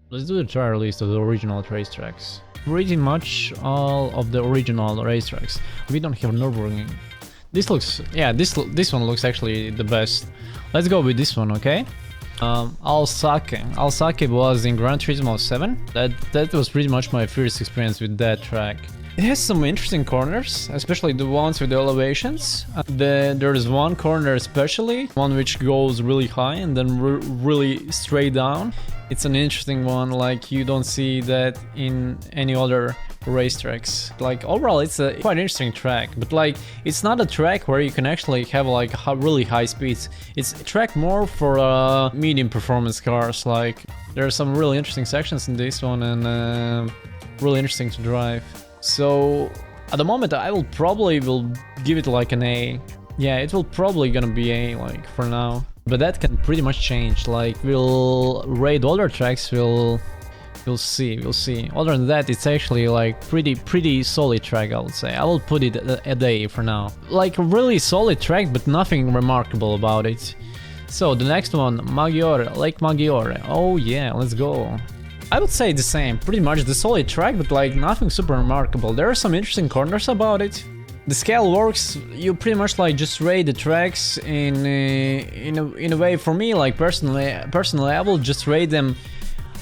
Let's do the trial list of the original racetracks. Pretty much all of the original racetracks. We don't have Nürburgring. This looks, yeah, this one looks actually the best. Let's go with this one, okay? Alsake was in Gran Turismo 7. That was pretty much my first experience with that track. It has some interesting corners, especially the ones with the elevations. There's one corner especially, one which goes really high and then really straight down. It's an interesting one, like you don't see that in any other racetracks. Like overall it's a quite interesting track, but like it's not a track where you can actually have like really high speeds. It's a track more for medium performance cars. Like there are some really interesting sections in this one and really interesting to drive. So at the moment I will give it like an A. Yeah, it will probably gonna be A like for now. But that can pretty much change. Like we'll rate other tracks, we'll see. Other than that, it's actually like pretty solid track, I would say. I will put it at A for now. Like a really solid track, but nothing remarkable about it. So the next one, Maggiore, Lake Maggiore. Oh yeah, let's go. I would say the same, pretty much the solid track, but like nothing super remarkable. There are some interesting corners about it. The scale works. You pretty much like just rate the tracks in a way. For me, like personally, I will just rate them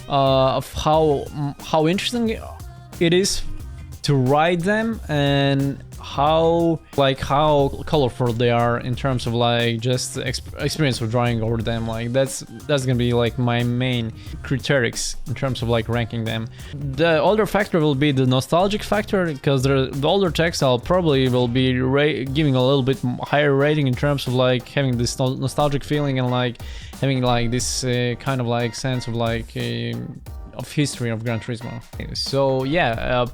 of how interesting it is to ride them and how colorful they are in terms of like just experience of driving over them. Like that's gonna be like my main criterics in terms of like ranking them. The other factor will be the nostalgic factor, because the older tracks I'll probably will be giving a little bit higher rating in terms of like having this nostalgic feeling and like having like this kind of like sense of like of history of Gran Turismo. So yeah,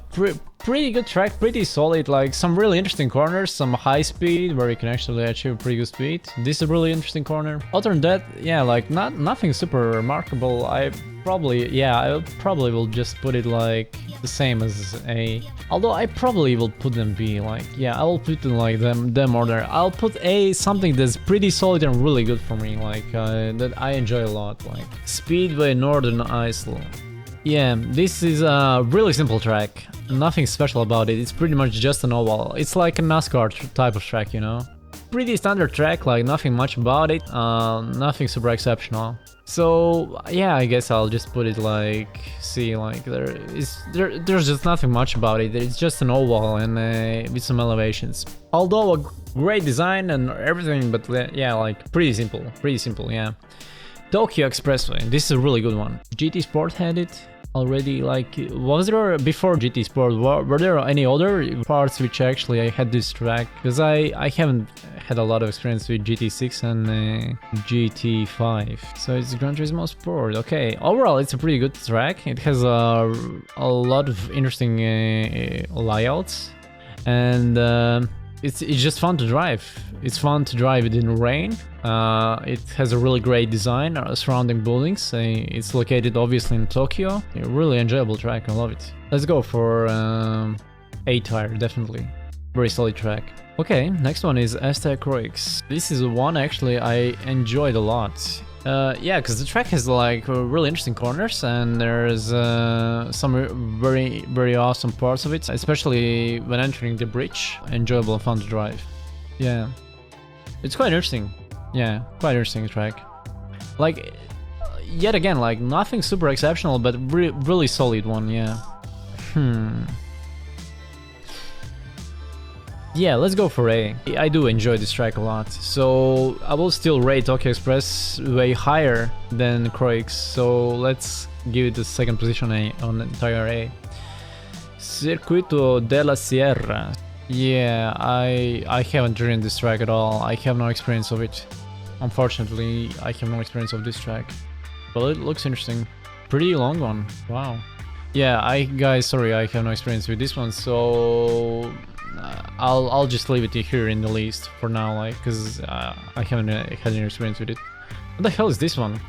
pretty good track, pretty solid, like some really interesting corners, some high speed where you can actually achieve pretty good speed. This is a really interesting corner. Other than that, yeah, like nothing super remarkable. I probably will just put it like the same as A. Although I probably will put them B, like yeah, I will put them like them order. I'll put A, something that's pretty solid and really good for me, like that I enjoy a lot, like Speedway Northern Iceland. Yeah, this is a really simple track, nothing special about it, it's pretty much just an oval. It's like a NASCAR type of track, you know? Pretty standard track, like nothing much about it, nothing super exceptional. So yeah, I guess I'll just put it like C, like there's just nothing much about it, it's just an oval and with some elevations. Although a great design and everything, but yeah, like pretty simple, yeah. Tokyo Expressway, this is a really good one. GT Sport had it already, like, was there before GT Sport, were there any other parts which actually I had this track? Because I haven't had a lot of experience with GT6 and GT5. So it's Gran Turismo Sport, okay. Overall, it's a pretty good track. It has a lot of interesting layouts and it's just fun to drive. It's fun to drive it in rain. It has a really great design surrounding buildings. It's located obviously in Tokyo. A really enjoyable track, I love it. Let's go for A tire, definitely. Very solid track. Okay, next one is Aztec Croix. This is one actually I enjoyed a lot. Yeah, because the track has like really interesting corners and there's some very awesome parts of it, especially when entering the bridge. Enjoyable and fun to drive. Yeah, it's quite interesting. Yeah, quite interesting track. Like, yet again, like nothing super exceptional, but really solid one. Yeah. Yeah, let's go for A. I do enjoy this track a lot, so I will still rate Tokyo Express way higher than Croix, so let's give it the second position on the entire A. Circuito della Sierra. Yeah, I haven't driven this track at all, I have no experience of it. Unfortunately, I have no experience of this track, but it looks interesting. Pretty long one, wow. Yeah, guys, sorry, I have no experience with this one, so I'll just leave it here in the list for now, like, because I haven't had any experience with it. What the hell is this one?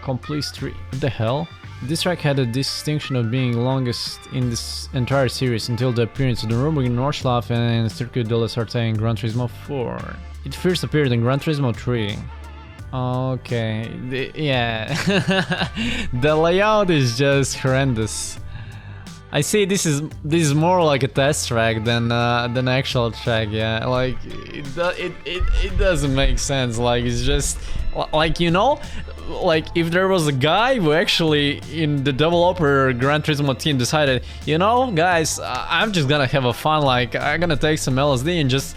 Complete Street. What the hell? This track had a distinction of being longest in this entire series until the appearance of the Nürburgring Nordschleife and Circuit de la Sarthe in Gran Turismo 4. It first appeared in Gran Turismo 3. Okay, yeah. The layout is just horrendous. I see this is more like a test track than actual track. Yeah, like it doesn't make sense. Like it's just like, you know, like if there was a guy who actually in the developer Gran Turismo team decided, you know, guys, I'm just gonna have a fun. Like I'm gonna take some LSD and just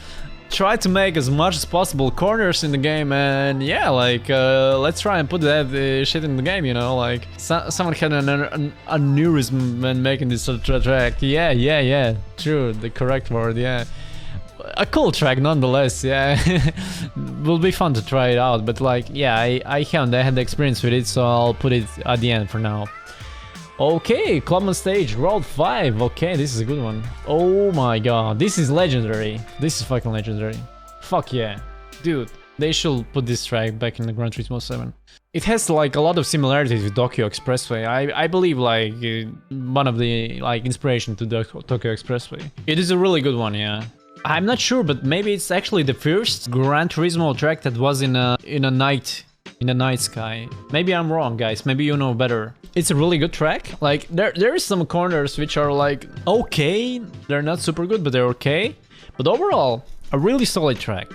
try to make as much as possible corners in the game, and yeah, like let's try and put that shit in the game, you know, like someone had an aneurysm when making this track. Yeah, true, the correct word. Yeah, a cool track nonetheless. Yeah. Will be fun to try it out, but like, yeah, I haven't had the experience with it, so I'll put it at the end for now. Okay, Clubman Stage, Road 5. Okay, this is a good one. Oh my god, this is legendary. This is fucking legendary. Fuck yeah. Dude, they should put this track back in the Gran Turismo 7. It has like a lot of similarities with Tokyo Expressway. I believe like one of the like inspiration to the Tokyo Expressway. It is a really good one, yeah. I'm not sure, but maybe it's actually the first Gran Turismo track that was in a night sky. Maybe I'm wrong, guys. Maybe you know better. It's a really good track. Like there is some corners which are like okay. They're not super good, but they're okay. But overall, a really solid track.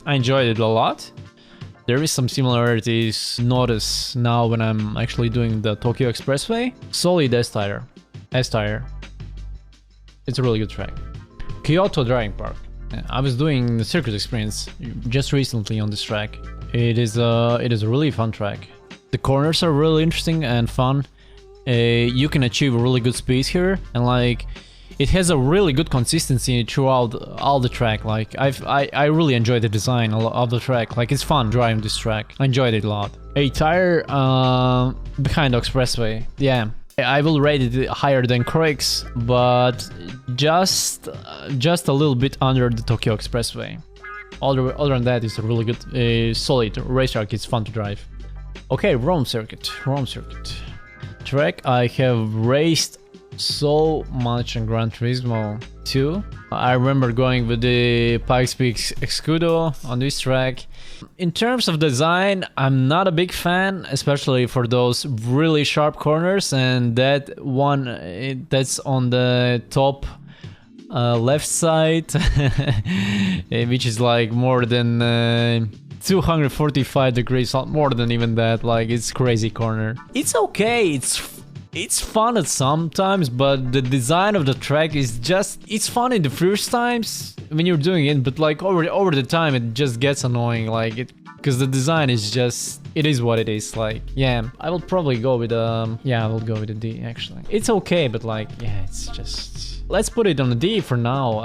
I enjoyed it a lot. There is some similarities notice now when I'm actually doing the Tokyo Expressway. Solid S tire. It's a really good track. Kyoto Driving Park. I was doing the circuit experience just recently on this track. It is a really fun track. The corners are really interesting and fun. You can achieve a really good speed here, and like it has a really good consistency throughout all the track. Like I really enjoyed the design of the track. Like it's fun driving this track. I enjoyed it a lot. A tire behind the expressway. Yeah, I will rate it higher than Craig's, but just a little bit under the Tokyo Expressway. Other than that, it's a really good, solid racetrack. It's fun to drive. Okay, Rome circuit. Track I have raced so much in Gran Turismo 2. I remember going with the Pikes Peak Escudo on this track. In terms of design, I'm not a big fan, especially for those really sharp corners, and that one that's on the top left side, which is like more than 245 degrees, more than even that. Like it's crazy corner. It's okay, it's fun at sometimes, but the design of the track is just, it's fun in the first times when you're doing it, but like over the time it just gets annoying, like it, because the design is just, it is what it is. Like yeah, I will probably go with yeah, I will go with a D actually. It's okay, but like yeah, it's just, let's put it on a D for now,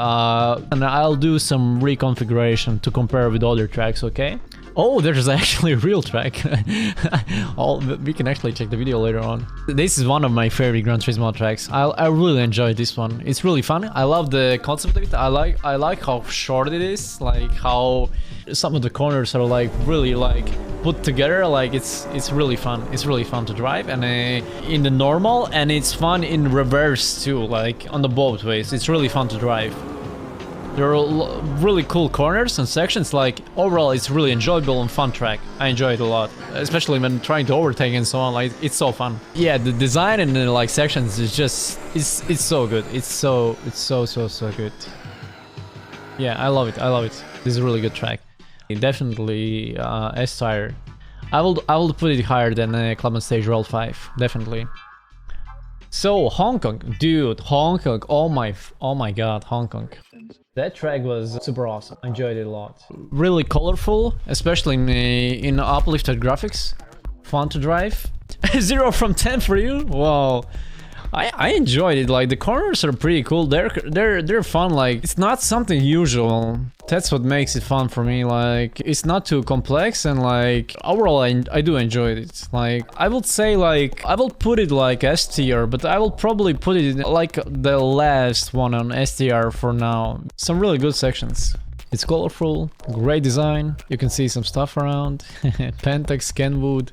and I'll do some reconfiguration to compare with other tracks, okay? Oh, there's actually a real track. We can actually check the video later on. This is one of my favorite Gran Turismo tracks. I really enjoyed this one. It's really fun. I love the concept of it. I like how short it is. Like how some of the corners are like really like put together. Like it's really fun. It's really fun to drive, and in the normal, and it's fun in reverse too. Like on the both ways, it's really fun to drive. There are really cool corners and sections. Like overall, it's really enjoyable and fun track. I enjoy it a lot, especially when trying to overtake and so on. Like it's so fun. Yeah, the design and the like sections is just, it's so good. It's so good. Yeah, I love it. This is a really good track. Definitely S tire. I will put it higher than Clubman Stage Roll 5. Definitely. So Hong Kong, dude, Hong Kong. Oh my god, Hong Kong. That track was super awesome. I enjoyed it a lot. Really colorful, especially in uplifted graphics. Fun to drive. 0 from 10 for you? Wow. I enjoyed it. Like the corners are pretty cool. They're fun. Like it's not something usual. That's what makes it fun for me. Like it's not too complex, and like overall I do enjoy it. Like I would say like I will put it like S tier, but I will probably put it in like the last one on S tier for now. Some really good sections. It's colorful, great design. You can see some stuff around. Pentax, Kenwood.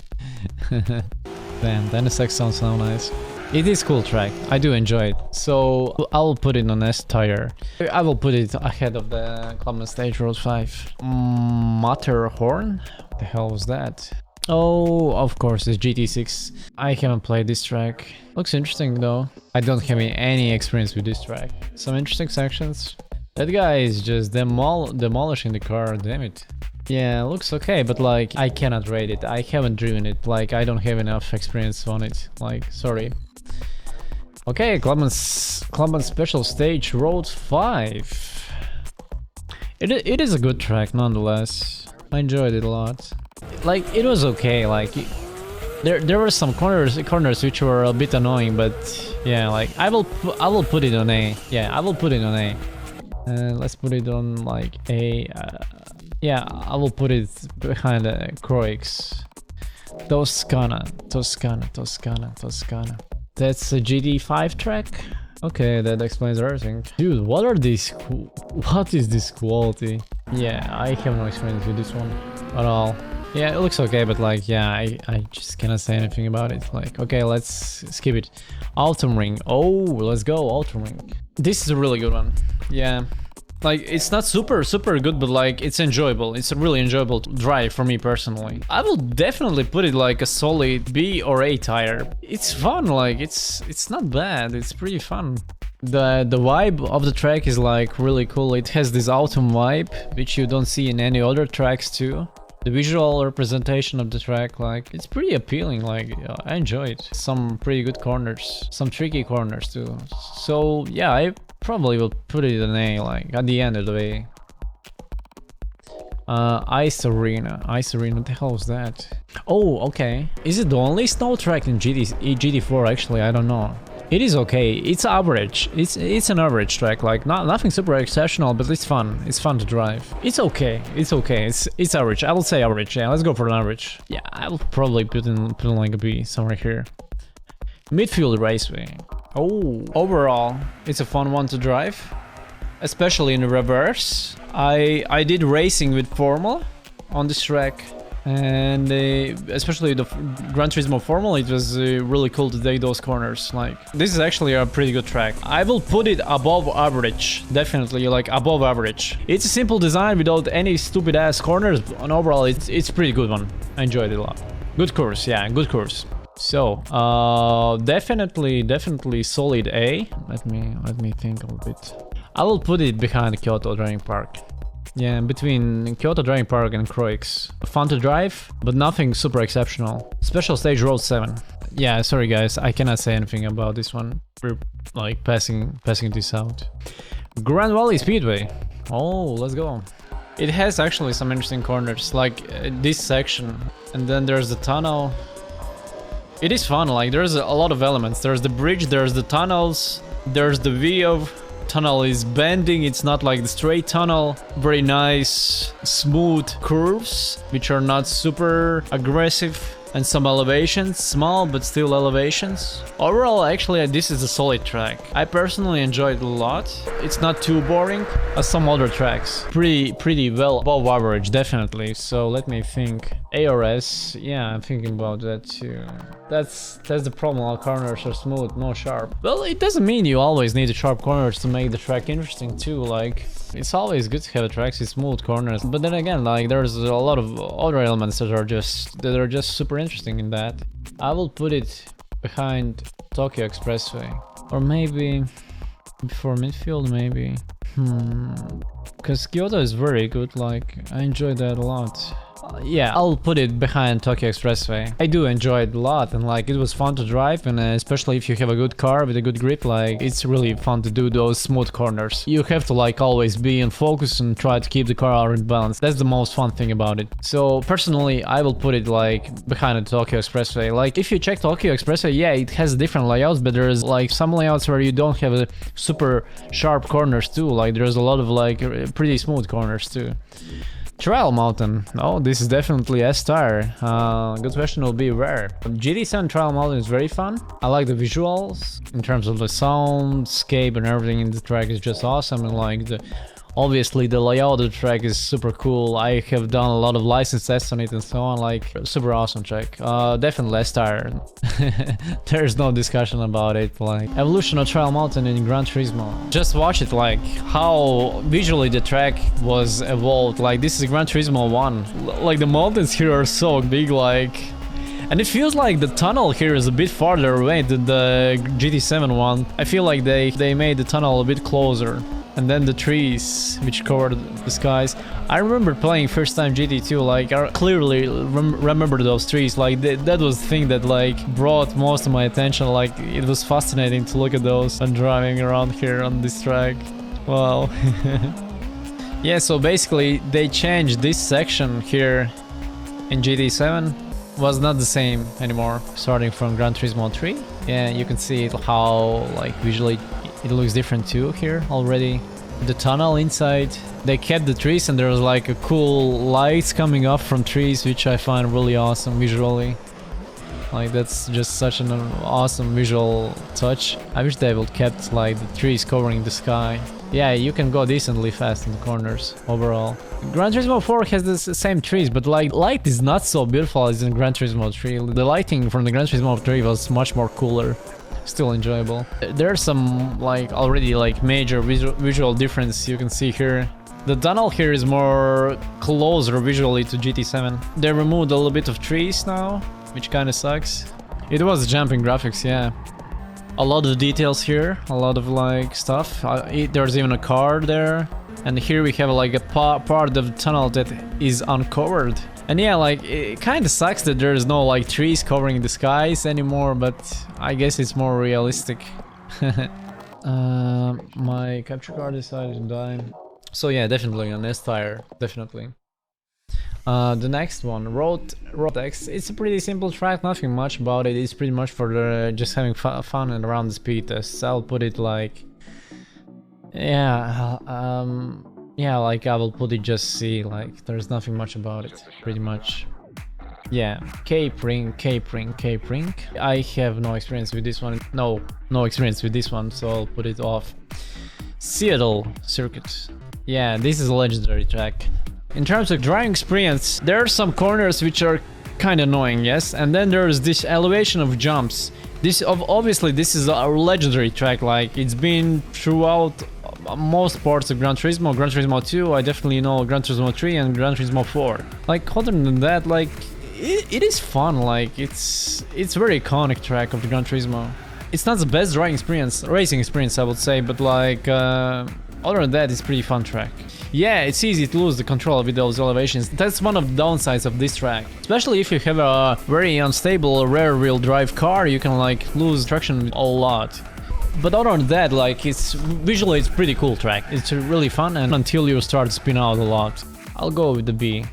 Damn, the NSX sounds so nice. It is cool track. I do enjoy it. So I'll put it on S tire. I will put it ahead of the Clubman Stage Road 5. Matterhorn? What the hell was that? Oh, of course, it's GT6. I haven't played this track. Looks interesting though. I don't have any experience with this track. Some interesting sections. That guy is just demolishing the car, damn it. Yeah, looks okay, but like, I cannot rate it. I haven't driven it. Like, I don't have enough experience on it. Like, sorry. Okay, Clubman Special Stage Road 5. It is a good track nonetheless. I enjoyed it a lot. Like, it was okay. Like, there were some corners which were a bit annoying, but yeah, like I will put it on A. Yeah, I will put it on A. Let's put it on like A. Yeah, I will put it behind Croix. Toscana. That's a GT5 track? Okay, that explains everything. Dude, what is this quality? Yeah, I have no experience with this one at all. Yeah, it looks okay, but like, yeah, I just cannot say anything about it. Like, okay, let's skip it. Autumn Ring. Oh, let's go, Autumn Ring. This is a really good one. Yeah. Like, it's not super good, but like, it's enjoyable. It's a really enjoyable drive for me personally. I will definitely put it like a solid B or A tire. It's fun, like, it's not bad. It's pretty fun. The vibe of the track is like really cool. It has this autumn vibe, which you don't see in any other tracks too. The visual representation of the track, like, it's pretty appealing. Like, I enjoy it. Some pretty good corners, some tricky corners too. So yeah, I probably will put it in A, like, at the end of the way. Ice Arena, what the hell was that? Oh, okay. Is it the only snow track in GT4? Actually, I don't know. It is okay. It's average. It's an average track. Like, nothing super exceptional, but it's fun. It's fun to drive. It's okay. It's okay. It's average. I will say average. Yeah, let's go for an average. Yeah, I will probably put in like a B somewhere here. Midfield Raceway. Oh, overall, it's a fun one to drive, especially in the reverse. I did racing with Formula on this track. And especially the Gran Turismo Formula, it was really cool to take those corners. Like, this is actually a pretty good track. I will put it above average, definitely, like above average. It's a simple design without any stupid ass corners, and overall it's pretty good one. I enjoyed it a lot. Good course, yeah, good course. So definitely solid A. Let me think a little bit. I will put it behind Kyoto Driving Park. Yeah, between Kyoto Driving Park and Croix. Fun to drive, but nothing super exceptional. Special Stage Road 7. Yeah, sorry guys, I cannot say anything about this one. We're like passing this out. Grand Valley Speedway. Oh, let's go. It has actually some interesting corners, like this section. And then there's the tunnel. It is fun, like there's a lot of elements. There's the bridge, there's the tunnels, there's the view. Tunnel is bending, it's not like the straight tunnel. Very nice, smooth curves, which are not super aggressive. And some elevations, small but still elevations. Overall, actually, this is a solid track. I personally enjoyed it a lot. It's not too boring as some other tracks. Pretty well above average, definitely. So let me think. A or S, yeah, I'm thinking about that too. That's the problem, all corners are smooth, no sharp. Well, it doesn't mean you always need the sharp corners to make the track interesting too, like... It's always good to have tracks with smooth corners, but then again, like, there's a lot of other elements that are just super interesting in that. I will put it behind Tokyo Expressway, or maybe before midfield, maybe. Because Kyoto is very good, like, I enjoy that a lot. Yeah, I'll put it behind Tokyo Expressway. I do enjoy it a lot, and like, it was fun to drive, and especially if you have a good car with a good grip, like, it's really fun to do those smooth corners. You have to like always be in focus and try to keep the car out in balance. That's the most fun thing about it. So personally, I will put it like behind the Tokyo Expressway. Like, if you check Tokyo Expressway, yeah, it has different layouts, but there's like some layouts where you don't have a super sharp corners too. Like, there's a lot of like pretty smooth corners too. Trial Mountain. Oh, this is definitely S tire. Good question will be where. GT7 Trial Mountain is very fun. I like the visuals in terms of the soundscape and everything in the track is just awesome, and like the Obviously, the layout of the track is super cool. I have done a lot of license tests on it and so on. Like, super awesome track. Definitely less tired. There's no discussion about it. Like, evolution of Trial Mountain in Gran Turismo. Just watch it, like, how visually the track was evolved. Like, this is Gran Turismo 1. Like, the mountains here are so big, like... And it feels like the tunnel here is a bit farther away than the GT7 one. I feel like they made the tunnel a bit closer. And then the trees, which covered the skies. I remember playing first time GT2, like, I clearly remember those trees. Like, that was the thing that, like, brought most of my attention. Like, it was fascinating to look at those and driving around here on this track. Wow. Yeah, so basically, they changed this section here in GT7. Was not the same anymore, starting from Gran Turismo 3. Yeah, you can see how, like, visually it looks different too here already. The tunnel inside, they kept the trees and there was like a cool lights coming up from trees, which I find really awesome visually. Like, that's just such an awesome visual touch. I wish they would kept like the trees covering the sky. Yeah, you can go decently fast in the corners overall. Gran Turismo 4 has the same trees, but like, light is not so beautiful as in Gran Turismo 3. The lighting from the Gran Turismo 3 was much more cooler. Still enjoyable. There's some like already like major visual difference you can see here. The tunnel here is more closer visually to GT7. They removed a little bit of trees now, which kind of sucks. It was jumping graphics, yeah. A lot of details here, a lot of like stuff. There's even a car there. And here we have like a part of the tunnel that is uncovered. And yeah, like, it kind of sucks that there's no like trees covering the skies anymore, but I guess it's more realistic. My capture card decided to die. So yeah, definitely an S tire, definitely. The next one, Road X. It's a pretty simple track, nothing much about it. It's pretty much for just having fun and around the speed tests. I'll put it like, yeah, yeah, like I will put it just C, like there's nothing much about it, pretty much. Yeah, Cape Ring. I have no experience with this one. No experience with this one, so I'll put it off. Seattle Circuit. Yeah, this is a legendary track. In terms of driving experience, there are some corners which are kind of annoying, yes, and then there's this elevation of jumps. Obviously this is a legendary track, like it's been throughout most parts of Gran Turismo, Gran Turismo 2, I definitely know Gran Turismo 3 and Gran Turismo 4. Like, other than that, like, it is fun, like, it's very iconic track of the Gran Turismo. It's not the best driving experience, racing experience, I would say, but like, other than that, it's pretty fun track. Yeah, it's easy to lose the control with those elevations. That's one of the downsides of this track. Especially if you have a very unstable rear-wheel drive car, you can like lose traction a lot. But other than that, like, visually it's pretty cool track. It's really fun, and until you start to spin out a lot. I'll go with the B.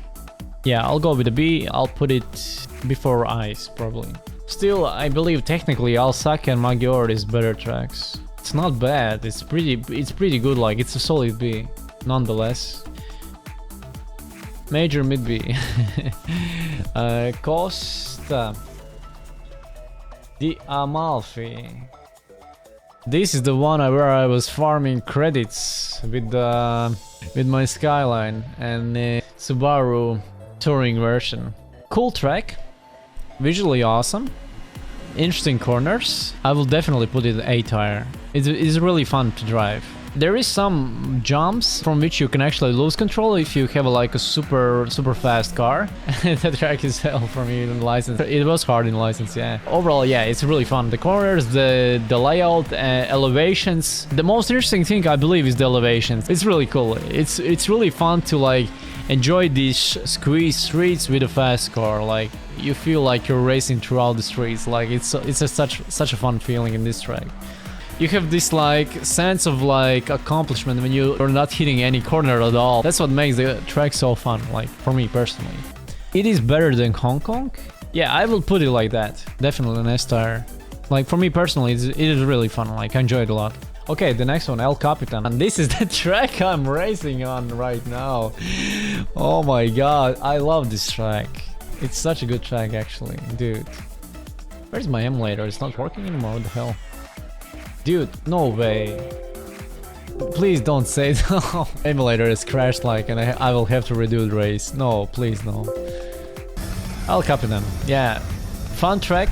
Yeah, I'll go with the B. I'll put it before Ice, probably. Still, I believe technically Alsace and Maggiore is better tracks. It's not bad. It's pretty good. Like, it's a solid B, nonetheless. Major mid B. Costa di Amalfi. This is the one where I was farming credits with my Skyline and Subaru touring version. Cool track, visually awesome, interesting corners. I will definitely put it A tire. It's really fun to drive. There is some jumps from which you can actually lose control if you have like a super fast car. That track is hell for me in license. It was hard in license, yeah. Overall, yeah, it's really fun. The corners, the layout, elevations. The most interesting thing, I believe, is the elevations. It's really cool. It's really fun to like enjoy these squeeze streets with a fast car. Like, you feel like you're racing throughout the streets. Like, it's such a fun feeling in this track. You have this like sense of like accomplishment when you are not hitting any corner at all. That's what makes the track so fun, like, for me personally. It is better than Hong Kong. Yeah, I will put it like that. Definitely an S tire. Like, for me personally, it is really fun. Like, I enjoy it a lot. Okay, the next one, El Capitan. And this is the track I'm racing on right now. Oh my god, I love this track. It's such a good track, actually, dude. Where's my emulator? It's not working anymore. What the hell? Dude, no way. Please don't say no. Emulator is crashed like, and I will have to redo the race. No, please no. I'll copy them. Yeah, fun track.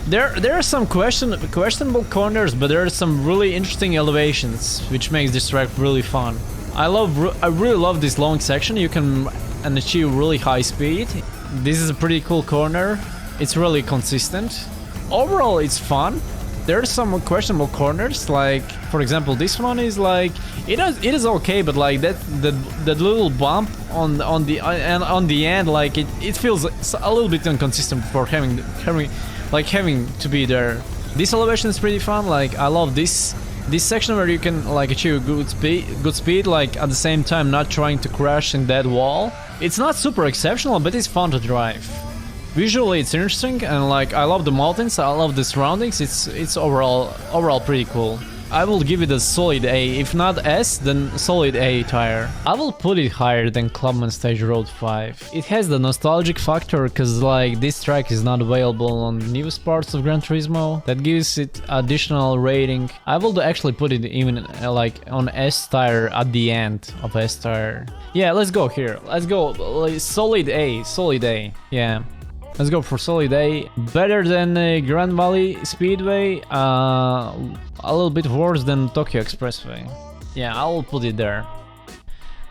There are some questionable corners, but there are some really interesting elevations, which makes this track really fun. I really love this long section. You can achieve really high speed. This is a pretty cool corner. It's really consistent. Overall, it's fun. There are some questionable corners, like for example, this one is like it is okay, but like that little bump on the end, like it feels a little bit inconsistent for having to be there. This elevation is pretty fun. Like I love this section where you can like achieve good speed, like at the same time not trying to crash in that wall. It's not super exceptional, but it's fun to drive. Visually it's interesting, and like I love the mountains, I love the surroundings. It's overall pretty cool. I will give it a solid A, if not S, then solid A tire. I will put it higher than Clubman Stage Road 5. It has the nostalgic factor, cause like this track is not available on the newest parts of Gran Turismo. That gives it additional rating. I will actually put it even like on S tire at the end of S tire. Yeah, let's go here. Let's go solid A, yeah. Let's go for solid A. Better than Grand Valley Speedway, a little bit worse than Tokyo Expressway. Yeah, I'll put it there.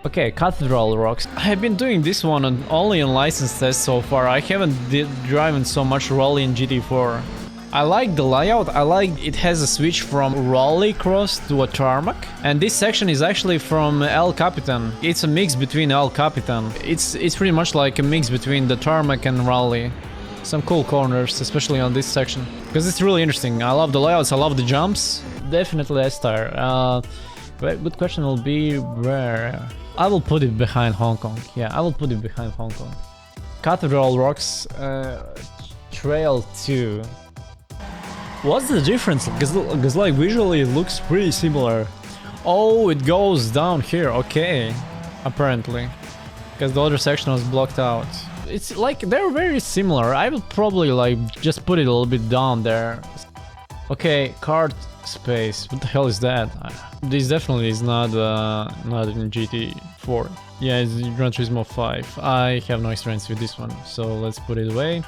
Okay, Cathedral Rocks. I have been doing this one only on license tests so far. I haven't driven so much rally in GT4. I like the layout. I like it has a switch from rally cross to a tarmac, and this section is actually from El Capitan. It's a mix between El Capitan. It's pretty much like a mix between the tarmac and rally. Some cool corners, especially on this section, because it's really interesting. I love the layouts. I love the jumps. Definitely S-tire. Good question will be where. I will put it behind Hong Kong. Yeah, I will put it behind Hong Kong. Cathedral Rocks, Trail 2. What's the difference? Because like visually it looks pretty similar. Oh, it goes down here. Okay, apparently, because the other section was blocked out. It's like they're very similar. I would probably like just put it a little bit down there. Okay, card space. What the hell is that? This definitely is not in GT4. Yeah, it's Gran Turismo 5. I have no experience with this one, so let's put it away.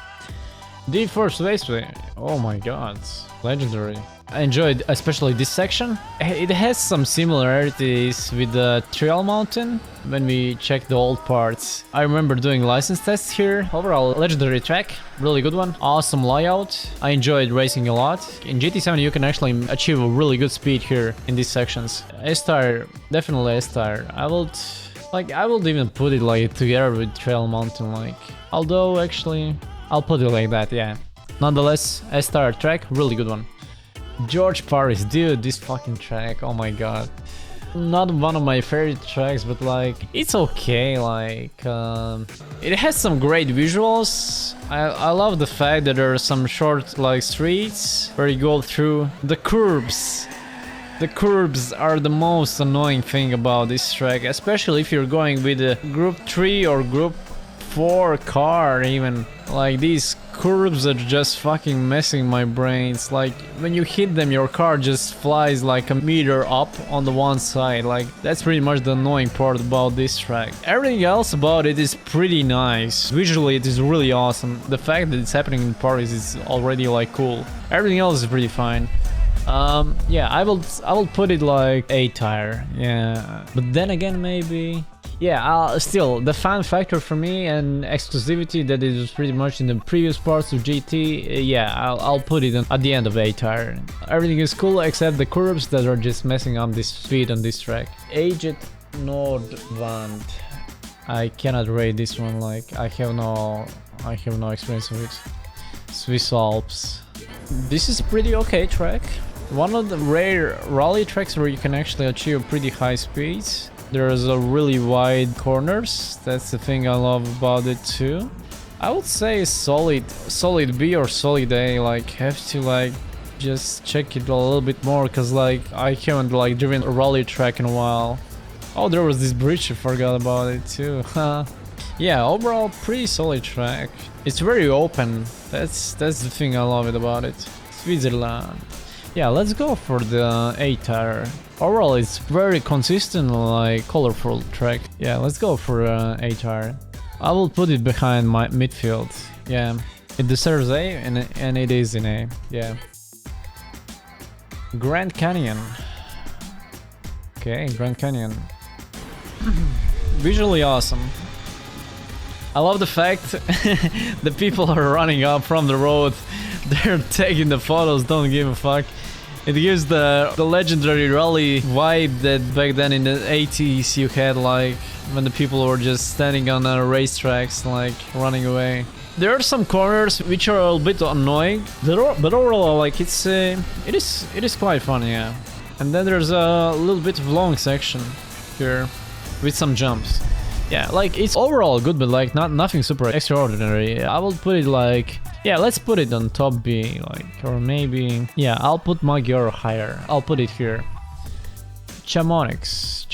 D4 Raceway. Oh my god, legendary. I enjoyed especially this section. It has some similarities with the Trail Mountain when we check the old parts. I remember doing license tests here. Overall, legendary track, really good one. Awesome layout. I enjoyed racing a lot. In GT7 you can actually achieve a really good speed here in these sections. S-tire, definitely S-tire. I would even put it like together with Trail Mountain, like. Although actually I'll put it like that, yeah. Nonetheless, S-tire track, really good one. George Paris, dude, this fucking track, oh my god. Not one of my favorite tracks, but like, it's okay, like, it has some great visuals. I love the fact that there are some short, like, streets where you go through the curbs. The curbs are the most annoying thing about this track, especially if you're going with a Group 3 or Group 4 car even. Like, these curbs are just fucking messing my brains. Like, when you hit them, your car just flies like a meter up on the one side. Like, that's pretty much the annoying part about this track. Everything else about it is pretty nice. Visually, it is really awesome. The fact that it's happening in Paris is already like cool. Everything else is pretty fine. Yeah, I will put it like A tire. Yeah, but then again, maybe. Yeah, still, the fan factor for me and exclusivity that is pretty much in the previous parts of GT, yeah, I'll put it at the end of A tire. Everything is cool except the curves that are just messing up this speed on this track. Aged Nordwand. I cannot rate this one, like, I have no experience with it. Swiss Alps. This is pretty okay track. One of the rare rally tracks where you can actually achieve pretty high speeds. There's a really wide corners. That's the thing I love about it too. I would say solid B or solid A. Like, have to like just check it a little bit more, because like I haven't like driven a rally track in a while. Oh, there was this bridge, I forgot about it too. Yeah, overall pretty solid track. It's very open. That's the thing I love it about it. Switzerland. Yeah, let's go for the A tire. Overall, it's very consistent, like colorful track. Yeah, let's go for A tire. I will put it behind my midfield. Yeah, it deserves A, and it is in A. Yeah. Grand Canyon. Okay, Grand Canyon. Visually awesome. I love the fact the people are running up from the road. They're taking the photos, don't give a fuck. It gives the legendary rally vibe that back then in the 80s you had, like when the people were just standing on racetracks, like running away. There are some corners which are a bit annoying, but overall, like it is quite fun, yeah. And then there's a little bit of long section here with some jumps. Yeah, like it's overall good, but like nothing super extraordinary. I will put it like, yeah, let's put it on top B, like, or maybe, yeah, I'll put Magyar higher. I'll put it here. Chamonix.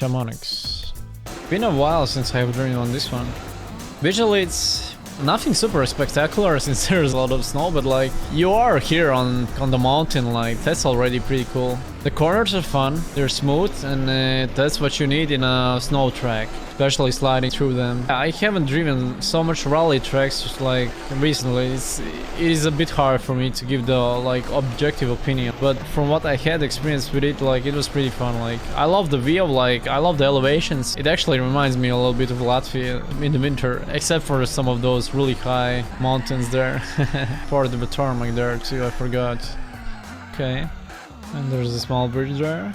Been a while since I've driven on this one. Visually, it's nothing super spectacular since there's a lot of snow, but like you are here on the mountain, like that's already pretty cool. The corners are fun, they're smooth, and that's what you need in a snow track, especially sliding through them. I haven't driven so much rally tracks just like recently. It is a bit hard for me to give the like objective opinion, but from what I had experienced with it, like it was pretty fun. Like I love the view, like I love the elevations. It actually reminds me a little bit of Latvia in the winter, except for some of those really high mountains there. For the tarmac there too, I forgot. Okay. And there's a small bridge there.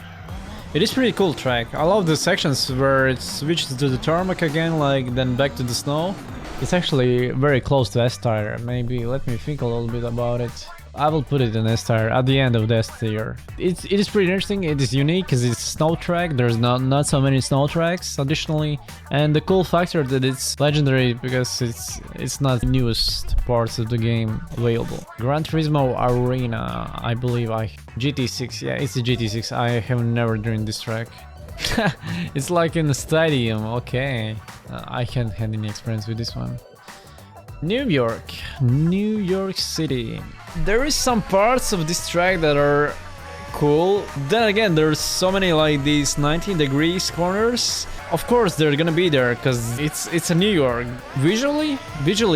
It is pretty cool track. I love the sections where it switches to the tarmac again, like then back to the snow. It's actually very close to S tire. Maybe let me think a little bit about it. I will put it in S tire at the end of the S tier. It is pretty interesting. It is unique because it's snow track. There's not so many snow tracks additionally, and the cool factor that it's legendary because it's not the newest parts of the game available. Gran Turismo Arena, I believe. GT6. Yeah, it's a GT6. I have never driven this track. It's like in the stadium. Okay, I haven't had any experience with this one. New York City. There is some parts of this track that are cool. Then again, there's so many like these 90 degrees corners. Of course they're gonna be there because it's a New York. Visually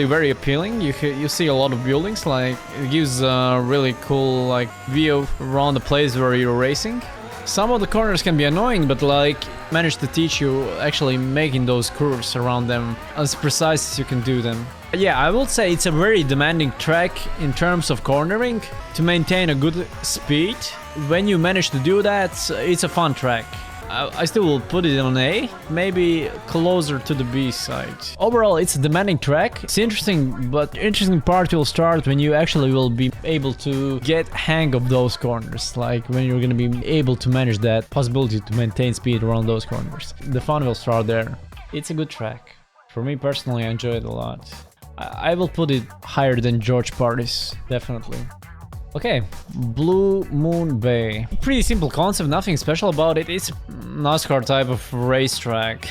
very appealing. You see a lot of buildings, like it gives a really cool like view around the place where you're racing. Some of the corners can be annoying, but like manage to teach you actually making those curves around them as precise as you can do them. Yeah, I would say it's a very demanding track in terms of cornering. To maintain a good speed, when you manage to do that, it's a fun track. I still will put it on A, maybe closer to the B side. Overall, it's a demanding track. It's interesting, but the interesting part will start when you actually will be able to get hang of those corners. Like when you're gonna be able to manage that possibility to maintain speed around those corners. The fun will start there. It's a good track. For me personally, I enjoy it a lot. I will put it higher than George Party's, definitely. Okay, Blue Moon Bay. Pretty simple concept, nothing special about it. It's a NASCAR type of racetrack.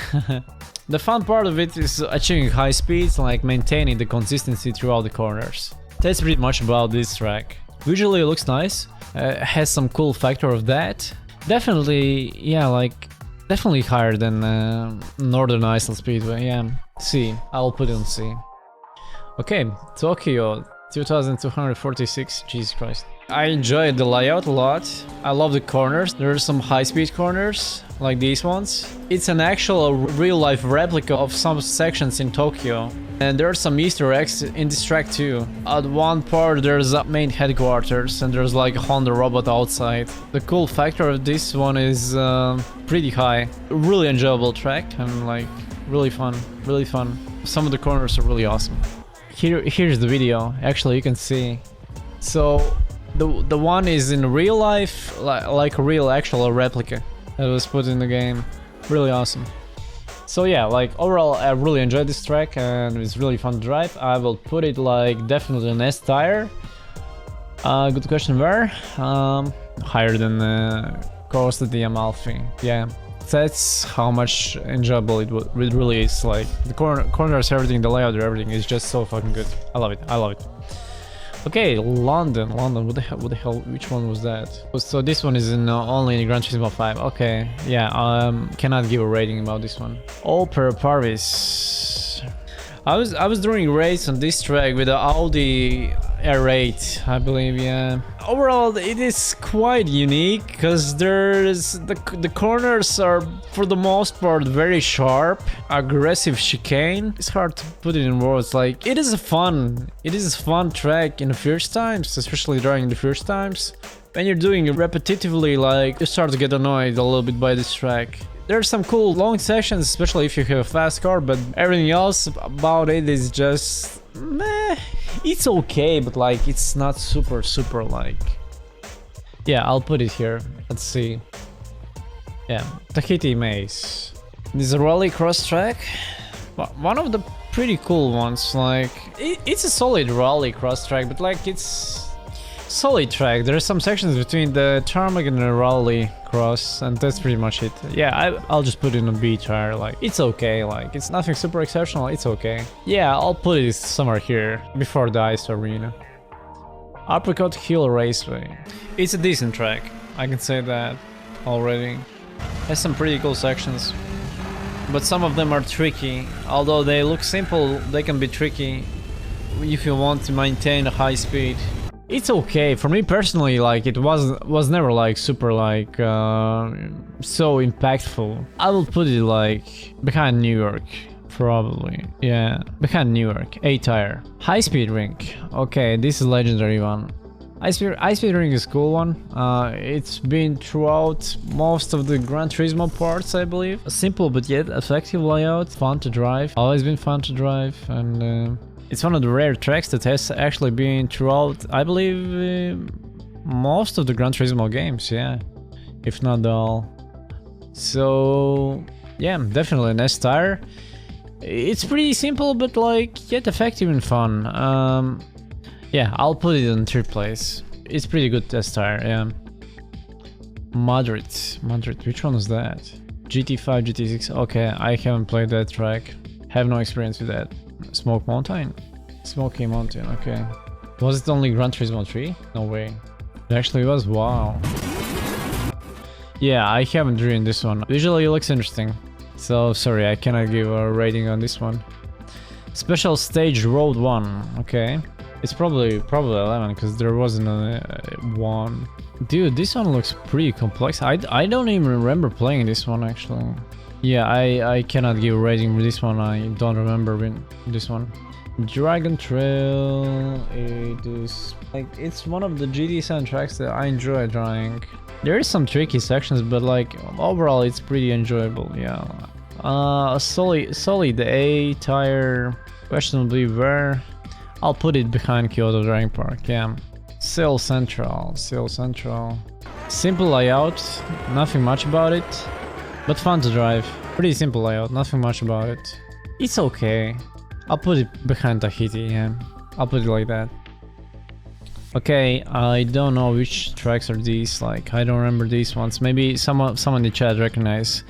The fun part of it is achieving high speeds, like maintaining the consistency throughout the corners. That's pretty much about this track. Visually it looks nice, has some cool factor of that. Definitely, yeah, like definitely higher than Northern Iceland Speedway. Yeah, C. I'll put it on C. Okay, Tokyo. 2246, Jesus Christ. I enjoyed the layout a lot. I love the corners. There are some high-speed corners, like these ones. It's an actual real-life replica of some sections in Tokyo. And there are some Easter eggs in this track too. At one part there's a main headquarters and there's like a Honda robot outside. The cool factor of this one is pretty high. Really enjoyable track and like really fun, really fun. Some of the corners are really awesome. Here's the video. Actually, you can see. So the one is in real life, like a real actual replica that was put in the game. Really awesome. So yeah, like overall, I really enjoyed this track and it's really fun to drive. I will put it like definitely an S tire. Good question, where? Higher than Costa di Amalfi. Yeah. That's how much enjoyable it really is. Like the corners, everything, the layout, everything is just so fucking good. I love it. I love it. Okay, London, what the hell, which one was that? So this one is in only in Gran Turismo 5. Okay, yeah, cannot give a rating about this one. Opera Paris. I was doing a race on this track with the Audi R8, I believe, yeah. Overall, it is quite unique because there's the corners are for the most part very sharp, aggressive chicane. It's hard to put it in words. Like it is a fun track in the first times, especially during the first times. When you're doing it repetitively, like you start to get annoyed a little bit by this track. There's some cool long sections, especially if you have a fast car, but everything else about it is just meh. It's okay, but like it's not super like. Yeah, I'll put it here. Let's see. Yeah, Tahiti Maze. This is a rally cross track. One of the pretty cool ones. Like it's a solid rally cross track, but like it's solid track. There are some sections between the tarmac and the rally cross, and that's pretty much it. Yeah, I'll just put it in a B tire. Like it's okay. Like it's nothing super exceptional. It's okay. Yeah, I'll put it somewhere here before the ice arena. Apricot Hill Raceway. It's a decent track. I can say that already. Has some pretty cool sections, but some of them are tricky. Although they look simple, they can be tricky if you want to maintain a high speed. It's okay for me personally. Like it was never like super like so impactful. I will put it like behind New York, probably. Yeah, behind New York. A tire. High speed rink. Okay, this is legendary one. High speed rink is a cool one. It's been throughout most of the Gran Turismo parts, I believe. A simple but yet effective layout. Fun to drive. Always been fun to drive, and it's one of the rare tracks that has actually been throughout, I believe, most of the Gran Turismo games, yeah, if not all. So, yeah, definitely an S tire. It's pretty simple, but like yet effective and fun. Yeah, I'll put it in third place. It's pretty good S tire, yeah. Madrid, which one is that? GT5, GT6. Okay, I haven't played that track. Have no experience with that. Smoky Mountain, okay. Was it only Gran Turismo 3? No way. It actually was, wow. Yeah, I haven't driven this one. Visually it looks interesting. So, sorry, I cannot give a rating on this one. Special Stage Road 1, okay. It's probably 11, because there wasn't a 1. Dude, this one looks pretty complex. I don't even remember playing this one, actually. Yeah, I cannot give a rating for this one. I don't remember this one. Dragon Trail, it is like it's one of the GT7 tracks that I enjoy driving. There is some tricky sections, but like overall it's pretty enjoyable. Yeah, solid A tire. Questionably where. I'll put it behind Kyoto Driving Park. Yeah, Seoul Central. Simple layout, nothing much about it, but fun to drive. Pretty simple layout, nothing much about it. It's okay. I'll put it behind Tahiti, yeah. I'll put it like that. Okay, I don't know which tracks are these, like, I don't remember these ones. Maybe someone in the chat recognize.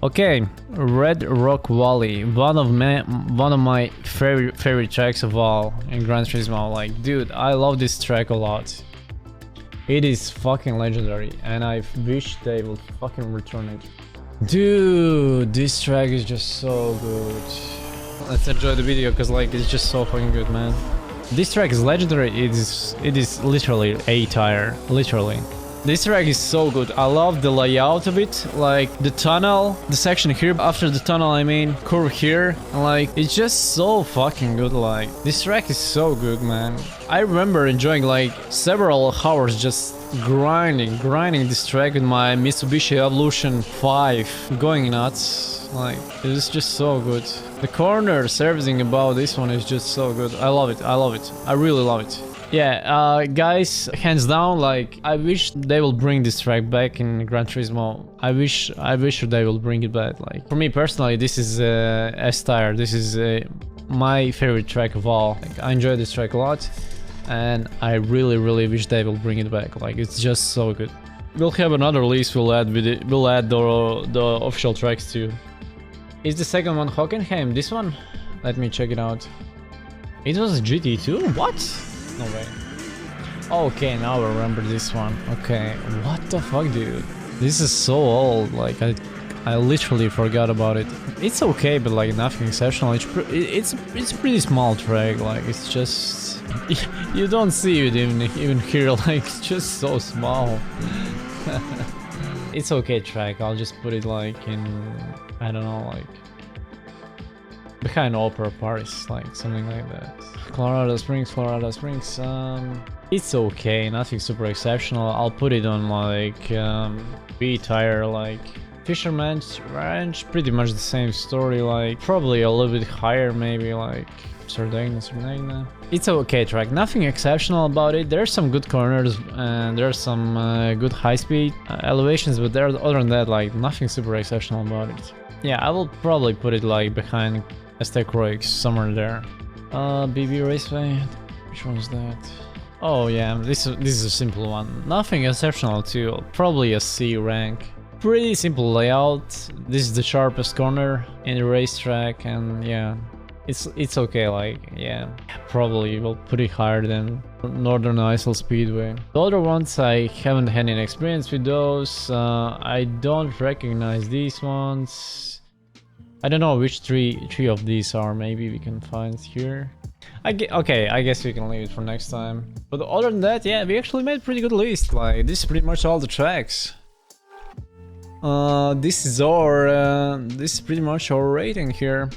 Okay, Red Rock Valley, one of my favorite tracks of all in Gran Turismo. Like, dude, I love this track a lot. It is fucking legendary, and I wish they will fucking return it. Dude, this track is just so good. Let's enjoy the video, because like it's just so fucking good, man. This track is legendary. It is literally A tire, literally. This track is so good. I love the layout of it, like the tunnel, the section here after the tunnel, I mean, curve here, and like it's just so fucking good. Like this track is so good, man. I remember enjoying like several hours just grinding this track with my Mitsubishi Evolution 5, going nuts. Like it's just so good. The corner servicing about this one is just so good. I love it. I really love it. Yeah, guys, hands down, like I wish they will bring this track back in Gran Turismo. I wish they will bring it back. Like for me personally, this is S tire. This is my favorite track of all. Like, I enjoy this track a lot, and I really wish they will bring it back. Like it's just so good. We'll have another list. We'll add the official tracks too. Is the second one Hockenheim? This one? Let me check it out. It was GT2? What? No way. Okay, now I remember this one. Okay, what the fuck, dude? This is so old, like I literally forgot about it. It's okay, but like nothing exceptional. It's a pretty small track, like it's just you don't see it even here, like it's just so small. It's okay track. I'll just put it like in, I don't know, like behind Opera Paris, like something like that. Colorado Springs. It's okay, nothing super exceptional. I'll put it on like B tire, like Fisherman's Ranch, pretty much the same story, like probably a little bit higher, maybe like Sardegna. It's okay track, nothing exceptional about it. There's some good corners and there's some good high speed elevations, but there's other than that, like nothing super exceptional about it. Yeah, I will probably put it like behind Aztec Roix, somewhere there. BB Raceway, which one is that? Oh yeah, this is a simple one. Nothing exceptional too, probably a C rank. Pretty simple layout. This is the sharpest corner in the racetrack, and yeah, it's okay, like yeah, probably will put it higher than Northern Isle Speedway. The other ones I haven't had any experience with those. I don't recognize these ones. I don't know which three of these are. Maybe we can find here. Okay, I guess we can leave it for next time. But other than that, yeah, we actually made a pretty good list. Like this is pretty much all the tracks. This is pretty much our rating here.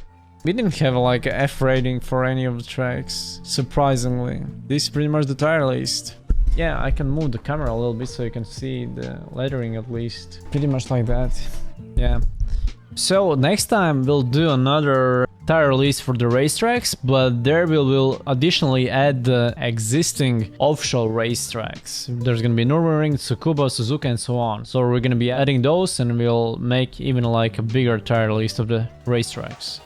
We didn't have like an F rating for any of the tracks, surprisingly. This is pretty much the tire list. Yeah, I can move the camera a little bit so you can see the lettering at least. Pretty much like that. Yeah. So next time we'll do another tire list for the racetracks, but there we will additionally add the existing official racetracks. There's gonna be Nürburgring, Tsukuba, Suzuka, and so on. So we're gonna be adding those, and we'll make even like a bigger tire list of the racetracks.